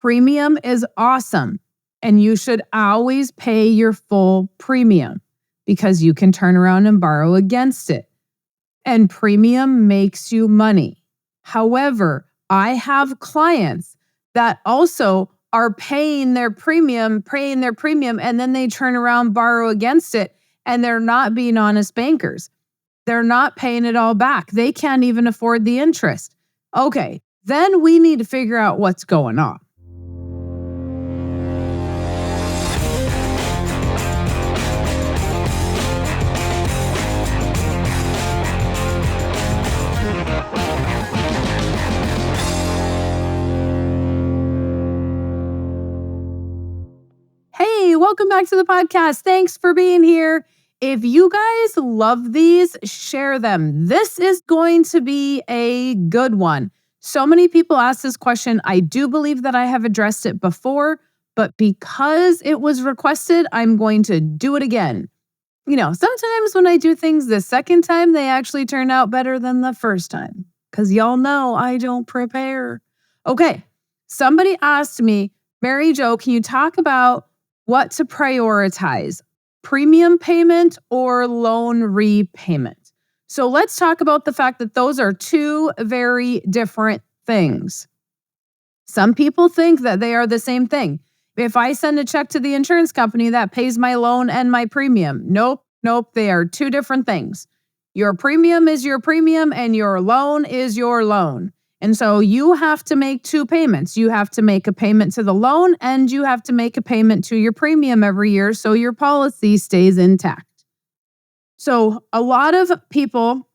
Premium is awesome, and you should always pay your full premium because you can turn around and borrow against it. And premium makes you money. However, I have clients that also are paying their premium, and then they turn around, borrow against it, and they're not being honest bankers. They're not paying it all back. They can't even afford the interest. Okay, then we need to figure out what's going on. Hey, welcome back to the podcast. Thanks for being here. If you guys love these, share them. This is going to be a good one. So many people ask this question. I do believe that I have addressed it before, but because it was requested, I'm going to do it again. Sometimes when I do things the second time, they actually turn out better than the first time. Because y'all know I don't prepare. Okay, somebody asked me, Mary Jo, can you talk about what to prioritize, premium payment or loan repayment? So let's talk about the fact that those are two very different things. Some people think that they are the same thing. If I send a check to the insurance company, that pays my loan and my premium. Nope, they are two different things. Your premium is your premium and your loan is your loan. And so you have to make two payments. You have to make a payment to the loan and you have to make a payment to your premium every year so your policy stays intact. So a lot of people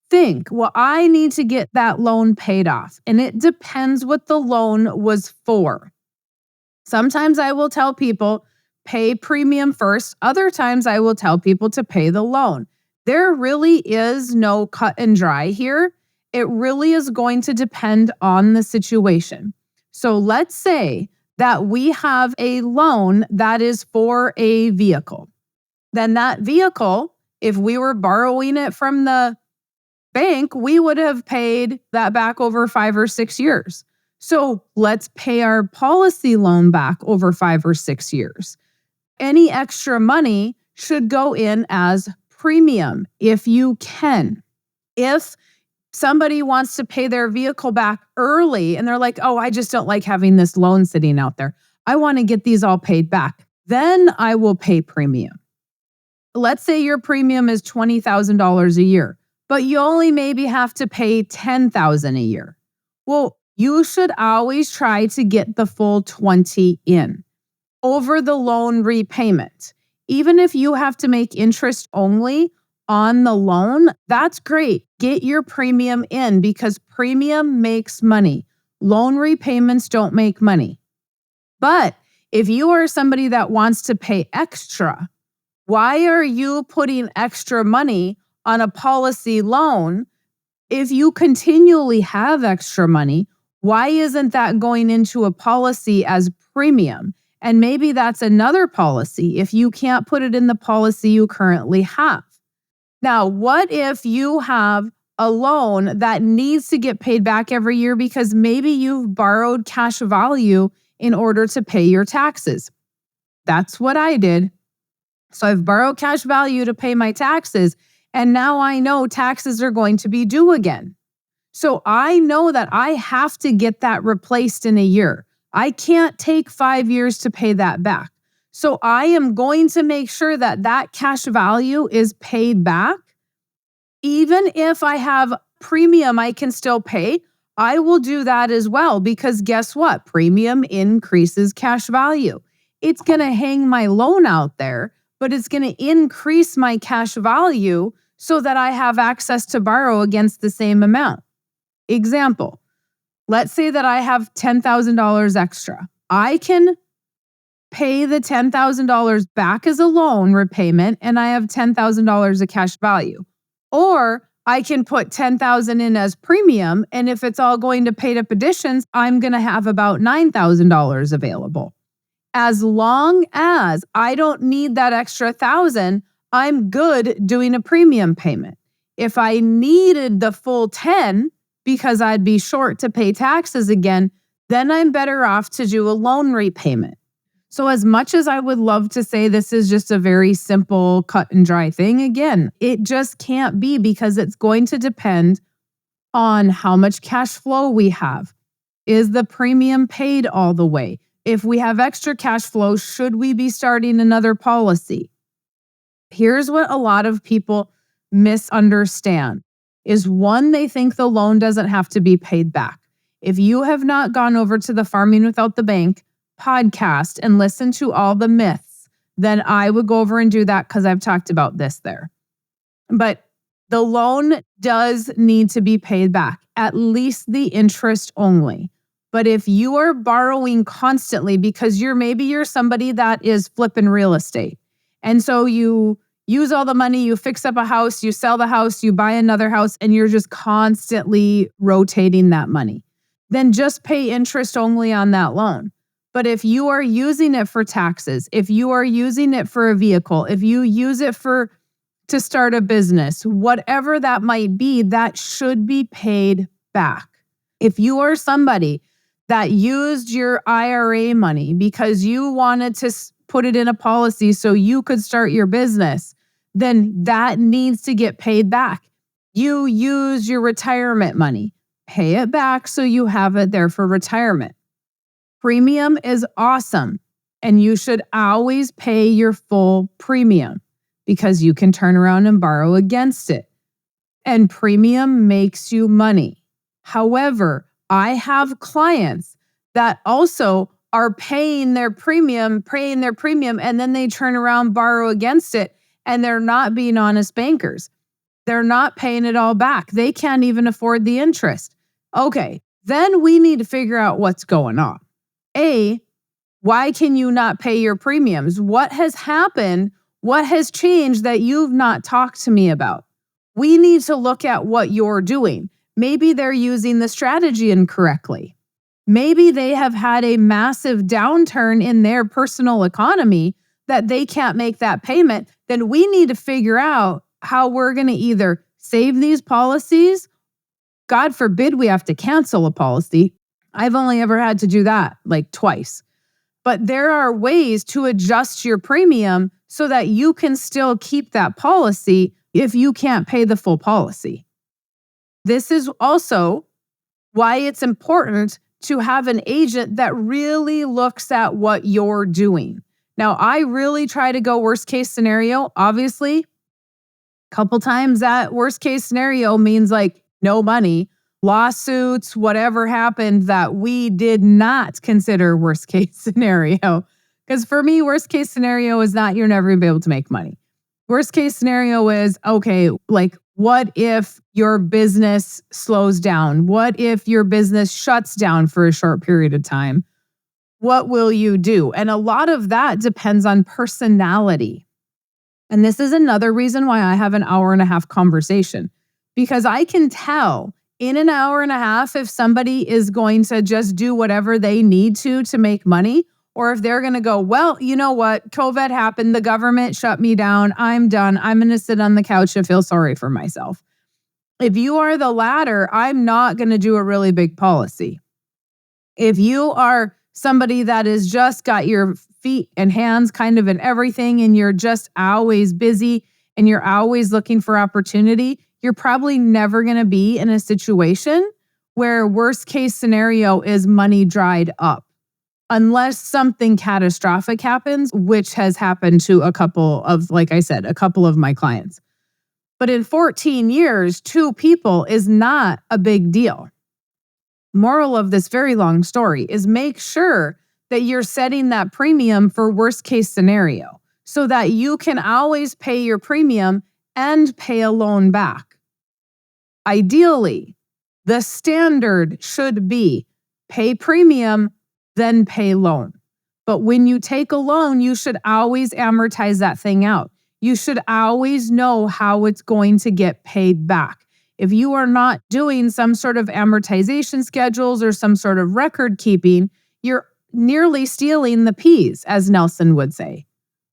think, well, I need to get that loan paid off. And it depends what the loan was for. Sometimes I will tell people, pay premium first. Other times I will tell people to pay the loan. There really is no cut and dry here. It really is going to depend on the situation. So let's say that we have a loan that is for a vehicle. Then that vehicle, if we were borrowing it from the bank, we would have paid that back over 5 or 6 years. So let's pay our policy loan back over 5 or 6 years. Any extra money should go in as premium if you can. If somebody wants to pay their vehicle back early and they're like, oh, I just don't like having this loan sitting out there. I want to get these all paid back. Then I will pay premium. Let's say your premium is $20,000 a year, but you only maybe have to pay $10,000 a year. Well, you should always try to get the full 20 in over the loan repayment. Even if you have to make interest only on the loan, that's great. Get your premium in because premium makes money. Loan repayments don't make money. But if you are somebody that wants to pay extra, why are you putting extra money on a policy loan? If you continually have extra money, why isn't that going into a policy as premium? And maybe that's another policy if you can't put it in the policy you currently have. Now, what if you have a loan that needs to get paid back every year because maybe you've borrowed cash value in order to pay your taxes? That's what I did. So I've borrowed cash value to pay my taxes, and now I know taxes are going to be due again. So I know that I have to get that replaced in a year. I can't take 5 years to pay that back. So I am going to make sure that that cash value is paid back. Even if I have premium I can still pay, I will do that as well because guess what? Premium increases cash value. It's going to hang my loan out there, but it's going to increase my cash value so that I have access to borrow against the same amount. Example, let's say that I have $10,000 extra. I can pay the $10,000 back as a loan repayment and I have $10,000 of cash value. Or I can put $10,000 in as premium, and if it's all going to paid up additions, I'm going to have about $9,000 available. As long as I don't need that extra $1,000, I'm good doing a premium payment. If I needed the full $10,000 because I'd be short to pay taxes again, then I'm better off to do a loan repayment. So as much as I would love to say this is just a very simple cut and dry thing, again, it just can't be because it's going to depend on how much cash flow we have. Is the premium paid all the way? If we have extra cash flow, should we be starting another policy? Here's what a lot of people misunderstand is one, they think the loan doesn't have to be paid back. If you have not gone over to the Farming Without the Bank podcast and listened to all the myths, then I would go over and do that because I've talked about this there. But the loan does need to be paid back, at least the interest only. But if you are borrowing constantly because you're somebody that is flipping real estate, and so you use all the money, you fix up a house, you sell the house, you buy another house, and you're just constantly rotating that money, then just pay interest only on that loan. But if you are using it for taxes, if you are using it for a vehicle, if you use it to start a business, whatever that might be, that should be paid back. If you are somebody that used your IRA money because you wanted to put it in a policy so you could start your business, then that needs to get paid back. You use your retirement money, pay it back so you have it there for retirement. Premium is awesome, and you should always pay your full premium because you can turn around and borrow against it. And premium makes you money. However, I have clients that also are paying their premium, and then they turn around, borrow against it, and they're not being honest bankers. They're not paying it all back. They can't even afford the interest. Okay, then we need to figure out what's going on. Why can you not pay your premiums? What has happened? What has changed that you've not talked to me about? We need to look at what you're doing. Maybe they're using the strategy incorrectly. Maybe they have had a massive downturn in their personal economy that they can't make that payment. Then we need to figure out how we're going to either save these policies. God forbid we have to cancel a policy. I've only ever had to do that like twice. But there are ways to adjust your premium so that you can still keep that policy if you can't pay the full policy. This is also why it's important to have an agent that really looks at what you're doing. Now, I really try to go worst case scenario. Obviously, a couple times that worst case scenario means like no money, lawsuits, whatever happened that we did not consider worst case scenario. Because for me, worst case scenario is not you're never going to be able to make money. Worst case scenario is, okay, like what if your business slows down? What if your business shuts down for a short period of time? What will you do? And a lot of that depends on personality. And this is another reason why I have an hour and a half conversation, because I can tell in an hour and a half if somebody is going to just do whatever they need to make money, or if they're going to go, well, you know what? COVID happened. The government shut me down. I'm done. I'm going to sit on the couch and feel sorry for myself. If you are the latter, I'm not going to do a really big policy. If you are somebody that is just got your feet and hands kind of in everything and you're just always busy and you're always looking for opportunity, you're probably never going to be in a situation where worst case scenario is money dried up. Unless something catastrophic happens, which has happened to a couple of, like I said, a couple of my clients. But in 14 years, 2 people is not a big deal. Moral of this very long story is make sure that you're setting that premium for worst case scenario so that you can always pay your premium and pay a loan back. Ideally, the standard should be pay premium, then pay loan. But when you take a loan, you should always amortize that thing out. You should always know how it's going to get paid back. If you are not doing some sort of amortization schedules or some sort of record keeping, you're nearly stealing the peas, as Nelson would say,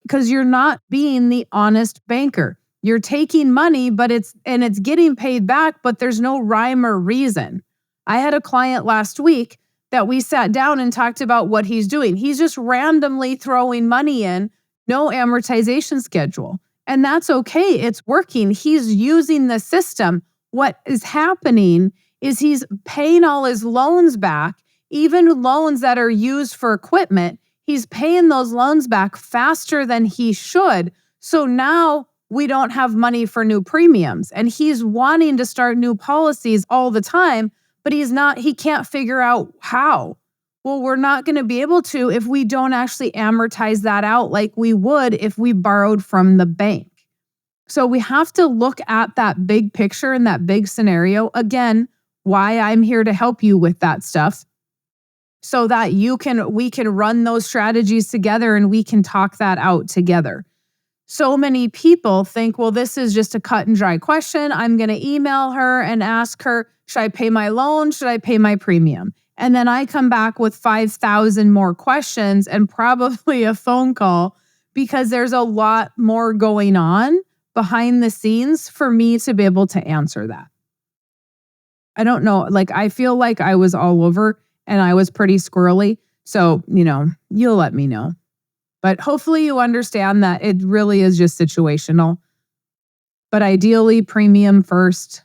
because you're not being the honest banker. You're taking money, but it's getting paid back, but there's no rhyme or reason. I had a client last week that we sat down and talked about what he's doing. He's just randomly throwing money in, no amortization schedule. And that's okay. It's working. He's using the system. What is happening is he's paying all his loans back, even loans that are used for equipment. He's paying those loans back faster than he should. So now we don't have money for new premiums. And he's wanting to start new policies all the time, but he can't figure out how. Well, we're not going to be able to if we don't actually amortize that out like we would if we borrowed from the bank. So we have to look at that big picture and that big scenario. Again, why I'm here to help you with that stuff so that we can run those strategies together and we can talk that out together. So many people think, well, this is just a cut and dry question. I'm going to email her and ask her, should I pay my loan? Should I pay my premium? And then I come back with 5,000 more questions and probably a phone call because there's a lot more going on behind the scenes for me to be able to answer that. I don't know. I feel like I was all over and I was pretty squirrely. So, you'll let me know. But hopefully you understand that it really is just situational. But ideally, premium first,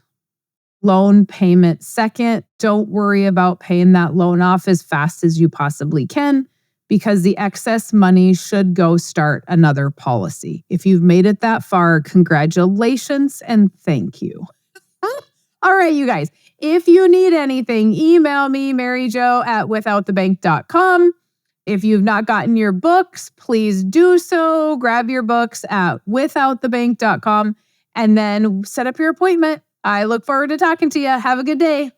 loan payment second. Don't worry about paying that loan off as fast as you possibly can because the excess money should go start another policy. If you've made it that far, congratulations and thank you. All right, you guys. If you need anything, email me, maryjo@withoutthebank.com. If you've not gotten your books, please do so. Grab your books at withoutthebank.com and then set up your appointment. I look forward to talking to you. Have a good day.